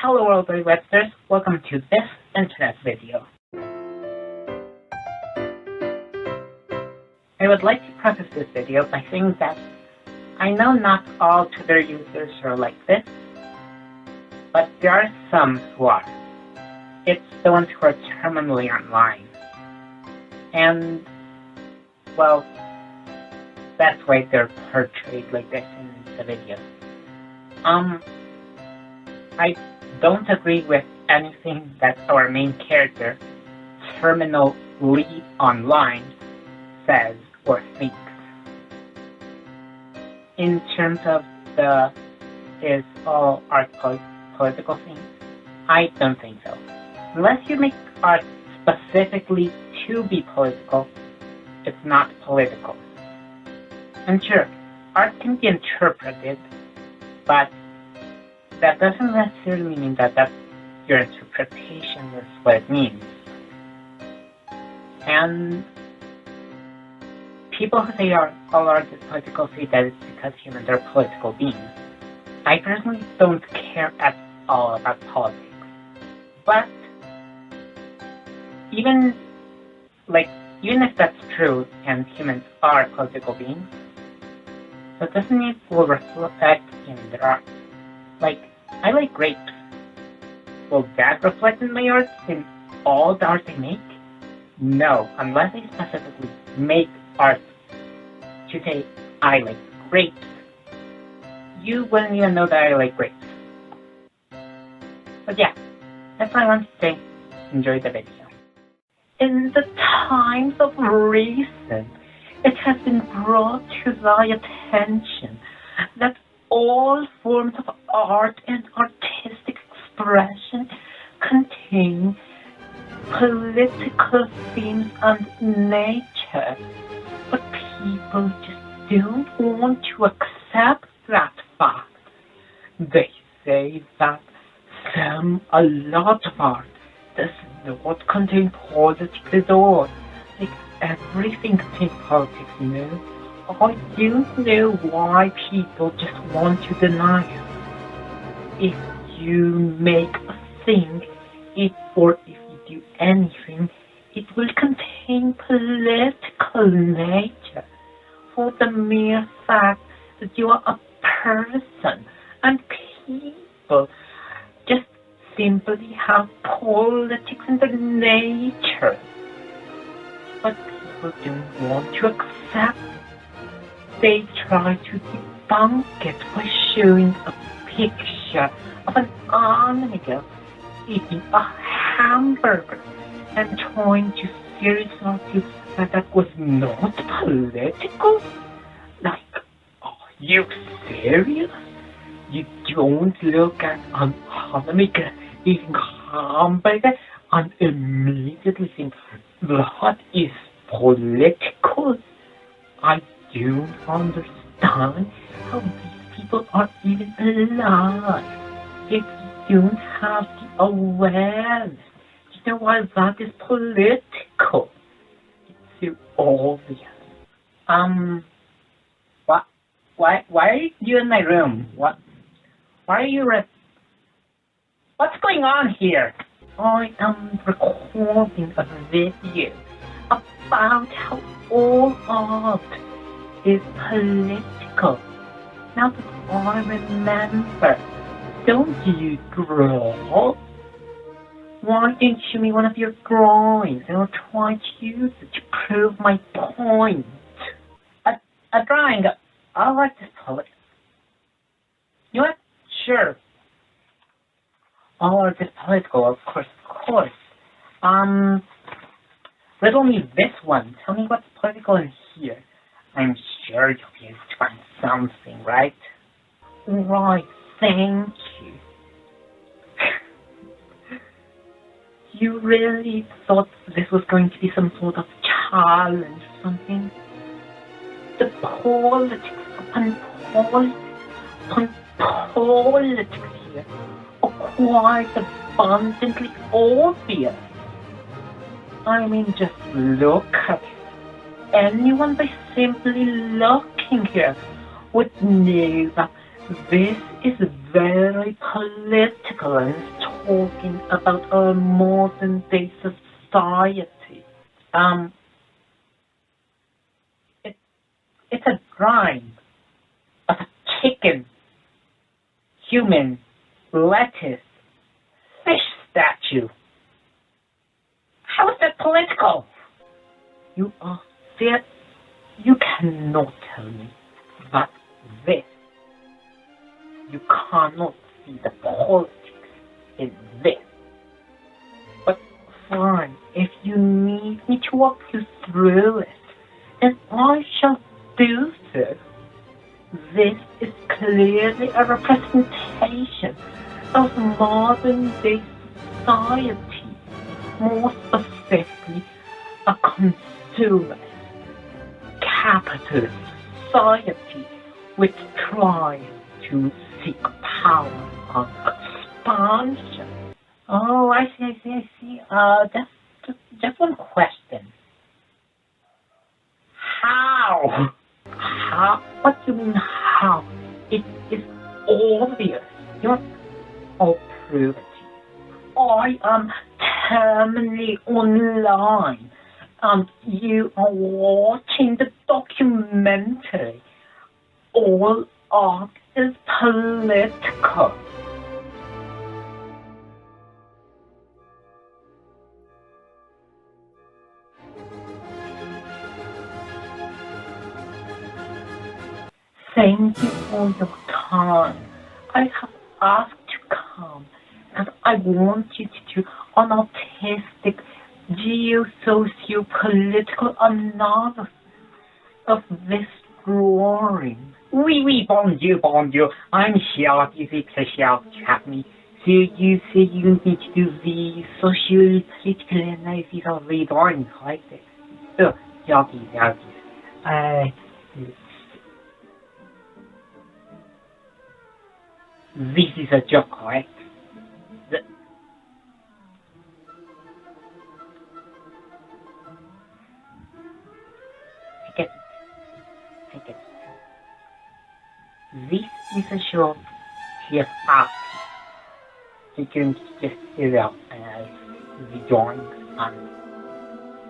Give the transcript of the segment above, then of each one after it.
Hello world websters, welcome to this internet video. I would like to preface this video by saying that I know not all Twitter users are like this, but there are some who are. It's the ones who are terminally online. And, well, that's why they're portrayed like this in the videos. I don't agree with anything that our main character, terminally online, says or thinks. In terms of the is all art political thing, I don't think so. Unless you make art specifically to be political, it's not political. And sure, art can be interpreted, but that doesn't necessarily mean that your interpretation is what it means. And people who say all art is political say that it's because humans are political beings. I personally don't care at all about politics. But even if that's true and humans are political beings, that doesn't mean it will reflect in their art. I like grapes. Will that reflect in my art, in all the art I make? No, unless I specifically make art to say I like grapes. You wouldn't even know that I like grapes. But yeah, that's what I want to say. Enjoy the video. In the times of reason, it has been brought to thy attention that all forms of art and artistic expression contain political themes and nature, but people just don't want to accept that fact. They say that a lot of art does not contain politics at all. Everything contains politics, you know? I don't know why people just want to deny it. If you make a thing, or if you do anything, it will contain political nature for the mere fact that you are a person, and people just simply have politics in their nature. But people don't want to accept it. They try to debunk it by showing a picture of an anime girl eating a hamburger and trying to seriously argue that was not political. Are you serious? You don't look at an anime girl eating hamburger and immediately think that is political? I don't understand how these people are even alive if you don't have the awareness to know why that is political. It's so obvious. Why are you in my room? Why are you what's going on here? I am recording a video about how all art is political. Now that I remember, don't you draw? Why don't you show me one of your drawings and I'll try to use it to prove my point? A drawing, I like this poet. You know what? Sure. All art is political, of course. Riddle me this one. Tell me what's political in here. I'm sure you'll be able to find something, right? Right, thank you. You really thought this was going to be some sort of challenge or something? The politics upon politics here are quite abundantly obvious. I mean, just look at it. Anyone by simply looking here would know that This is very political and is talking about our modern day society. Um, it, it's a drawing of a chicken, human, lettuce, fish statue. How is that political? You are there. You cannot tell me that this. You cannot see the politics in this. But fine, if you need me to walk you through it, then I shall do so. This is clearly a representation of modern day society, more specifically a consumerist, capitalist society which tries to seek power and expansion. Oh, I see. Just one question. How? How? What do you mean how? It is obvious. I'll prove it to you. I am terminally online, and you are watching the documentary. All art is political. Thank you for your time. I have asked to come, and I want you to do an artistic, geo-socio-political analysis of this drawing. Oui, bonjour. I'm Sharky, it's a shark chutney. So you say you need to do the social, political analysis of the drawing, right? So, Sharky. This is a joke, right? I get it. This is a joke she has asked. She can just sit up the drawing and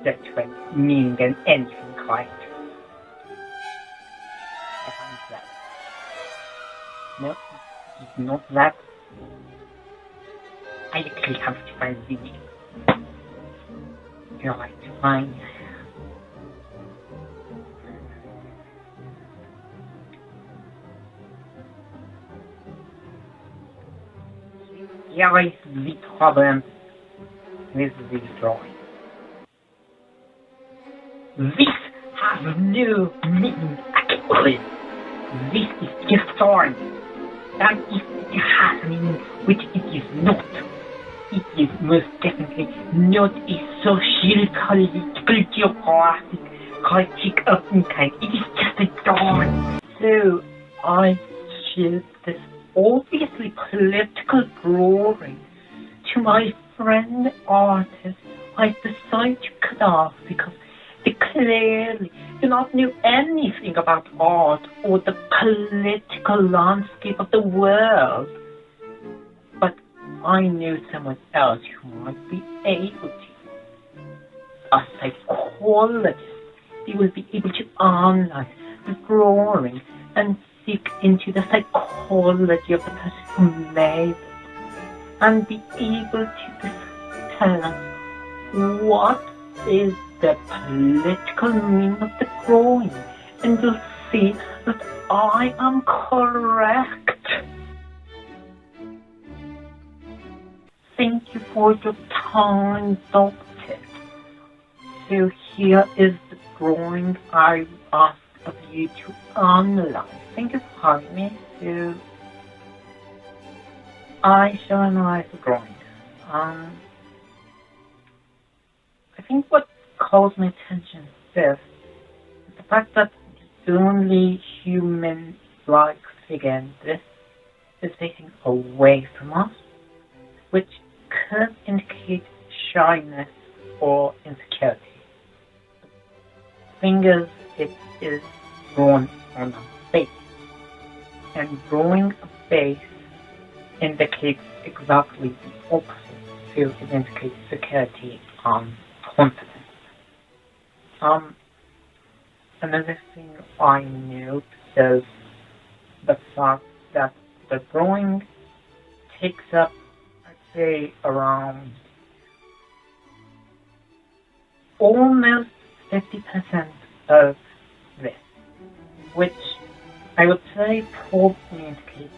that's what meaning and anything, right? I find that. No, it's not that. I actually have to find the video. You're right, fine. Here is the problem with this drawing. This has no meaning at all. This is just drawing. And if it has meaning, which it is not, it is most definitely not a social, political, geographic critique of any kind. It is just a drawing. So I showed this obviously political drawing to my friend artist. I decided to cut off because they clearly do not know anything about art or the political landscape of the world. But I know someone else who might be able to. A psychologist. They will be able to analyze the drawing and seek into the psychology of the person who made it and be able to tell us what is the political meaning of the drawing, and you'll see that I am correct. Thank you for your time, Doctor. So here is the drawing I asked of you to analyze. Thank you for having me. So I shall analyze the drawing. I think what calls my attention is this: the fact that the only human-like figure in this is facing away from us, which could indicate shyness or insecurity. The thing is, it is drawn on a face, and growing a base indicates exactly the opposite. So it indicates security and confidence. Another thing I note is the fact that the growing takes up, I'd say, around almost 50% of this, which I would say probably indicates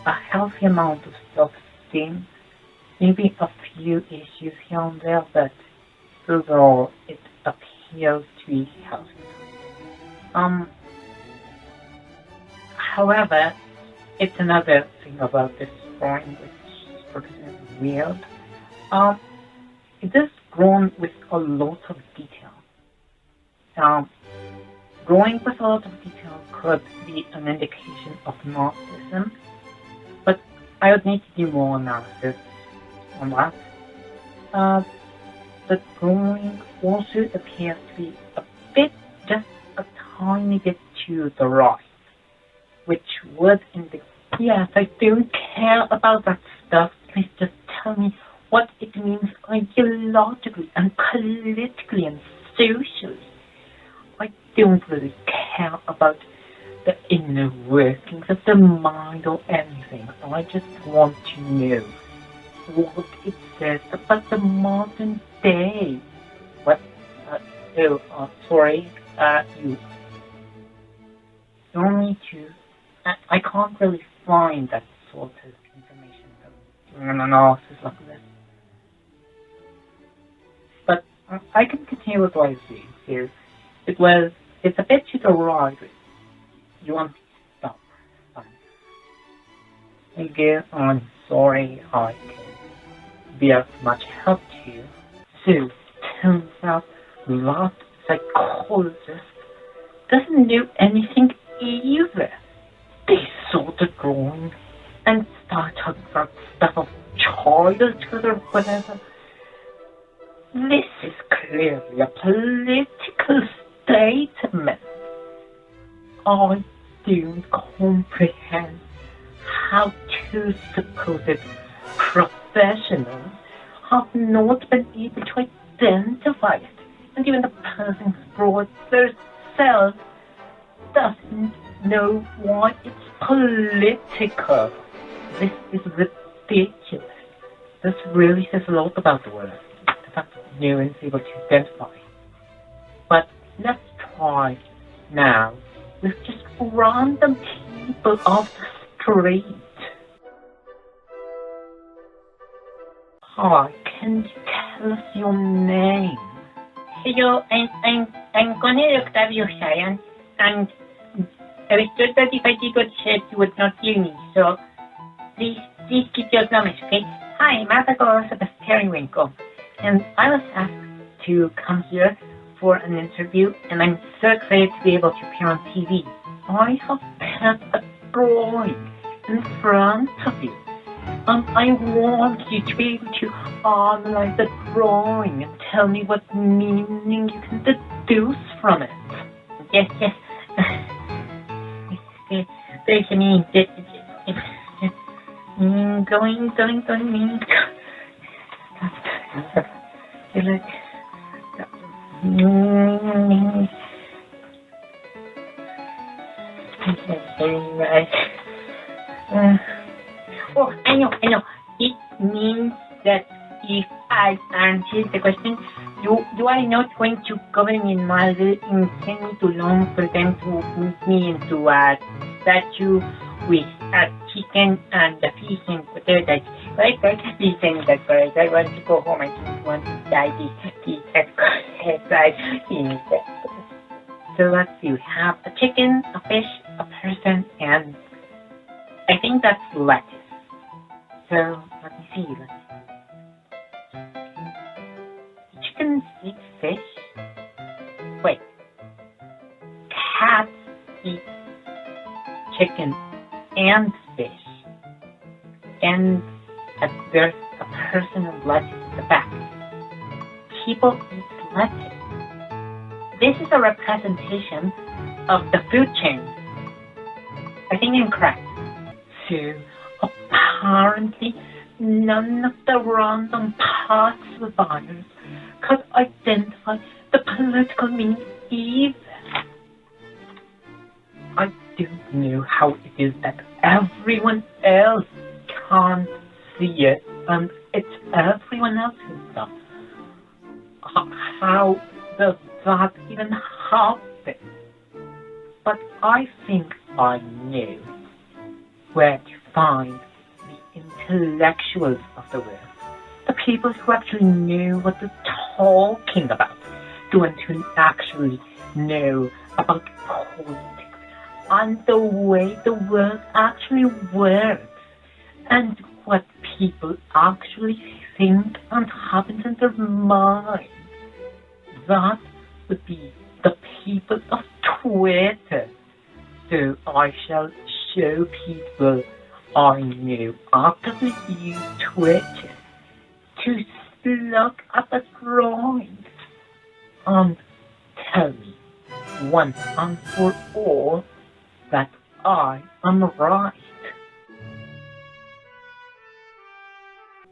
a healthy amount of self-esteem, maybe a few issues here and there, but overall it appears to be healthy. However, it's another thing about this drawing which sort of is weird. It is drawn with a lot of detail. Drawing with a lot of detail could be an indication of narcissism, but I would need to do more analysis on that. The drawing also appears to be a bit, just a tiny bit to the right, which would indicate, yes, I don't care about that stuff. Please just tell me what it means ideologically and politically and socially. I don't really care about the inner workings of the mind or anything. I just want to know what it says about the modern day. What? Sorry. You don't need to. I can't really find that sort of information in an analysis like this. But I can continue with what I see. So it's a bit to the right. You want to stop. Again, I'm sorry I can be of much help to you. So, turns out that psychologist doesn't know anything either. They saw the drawing and started talking about stuff of childhood or whatever. This is clearly a political statement. I don't comprehend how two supposed professionals have not been able to identify it, and even the person who drew it themselves doesn't know why it's political. This is ridiculous. This really says a lot about the world, the fact that no one's able to identify. But let's try now with just random people off the street. Hi, can you tell us your name? Hello, I'm Connie Octavio Cheyenne, and I was told that if I did what you said, you would not hear me, so please keep your promise, okay? Hi, I'm Abigail Elizabeth Periwinkle, and I was asked to come here for an interview, and I'm so excited to be able to appear on TV. I have kept a drawing in front of you, and I want you to be able to analyze the drawing and tell me what meaning you can deduce from it. Yes. There's a meaning. Going. Right. Oh, I know. It means that if I answer the question, you are not going to govern in Malville and send me to Long for them to put me into a statue with a chicken and a fish and whatever. Right? Listen, that's correct. I want to go home. I don't want to die. This that's correct. So let's see. We have a chicken, a fish, a person, and I think that's lettuce. So let me see. Chickens eat fish. Wait. Cats eat chicken and fish. And there's a person with lettuce in the back. People eat lettuce. This is a representation of the food chain. I think I'm correct. So, apparently, none of the random past survivors could identify the political meaning either. I don't know how it is that everyone else can't see it, and it's everyone else's stuff. How does that even happen? But I think I know where to find the intellectuals of the world. The people who actually know what they're talking about. The ones who actually know about politics and the way the world actually works and what people actually think and happens in their mind. That would be the people of Twitter. So I shall show people I know actively use Twitter to look at the drawings and tell me once and for all that I am right.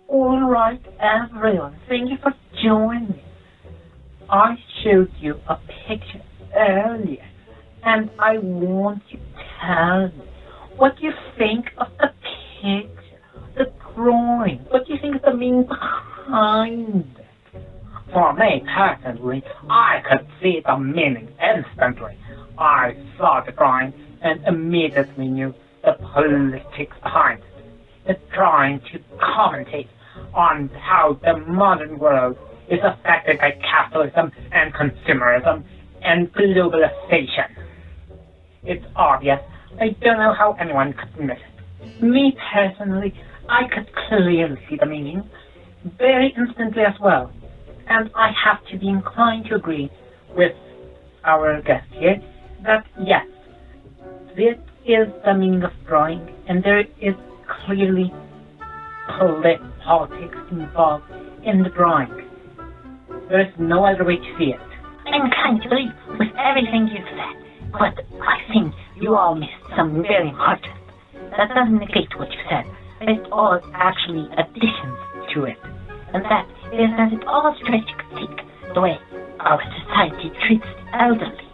Alright everyone, thank you for joining me. I showed you a picture earlier and I want you to tell me what you think of the picture, the drawing, what you think is the meaning behind it. For me personally, I could see the meaning instantly. I saw the drawing and immediately knew the politics behind it. It's trying to commentate on how the modern world is affected by capitalism and consumerism and globalization. It's obvious. I don't know how anyone could miss it. Me personally, I could clearly see the meaning, very instantly as well. And I have to be inclined to agree with our guest here that yes, this is the meaning of drawing, and there is clearly politics involved in the drawing. There is no other way to see it. I'm inclined to agree with everything you've said, but I think you all missed something very important. That doesn't negate what you said, but it all actually additions to it. And that is that it all tries to critique the way our society treats the elderly,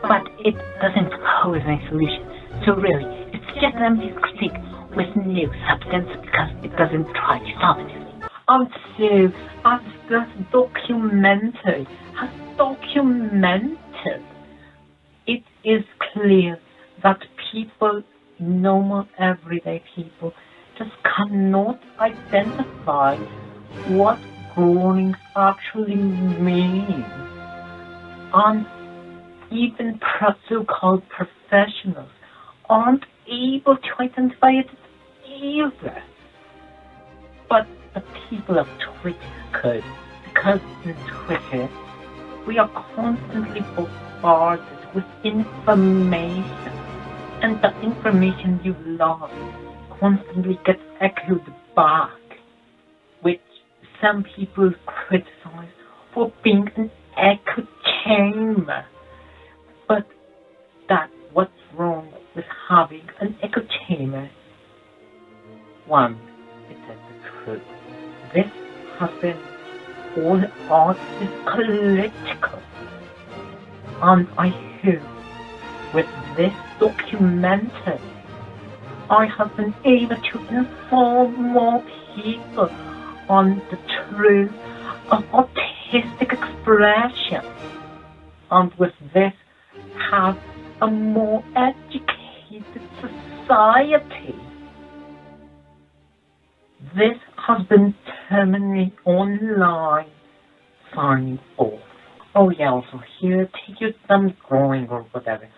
but it doesn't propose any solution. So really, it's just an empty critique with no substance because it doesn't try to solve anything. And so, as this documentary has documented, it is clear that people, normal everyday people, just cannot identify what drawings actually mean. And even so-called professionals aren't able to identify it either. But the people of Twitter could, because in Twitter we are constantly bombarded with information, and the information you love constantly gets echoed back, which some people criticize for being an echo chamber. But that's what's wrong with having an echo chamber. One, it says the truth. This has been all art is political. And I hope with this documentary I have been able to inform more people on the truth of artistic expression, and with this have a more educated society. This has been ThatMattie Online signing off. Oh yeah, also here, take your thumb drawing or whatever.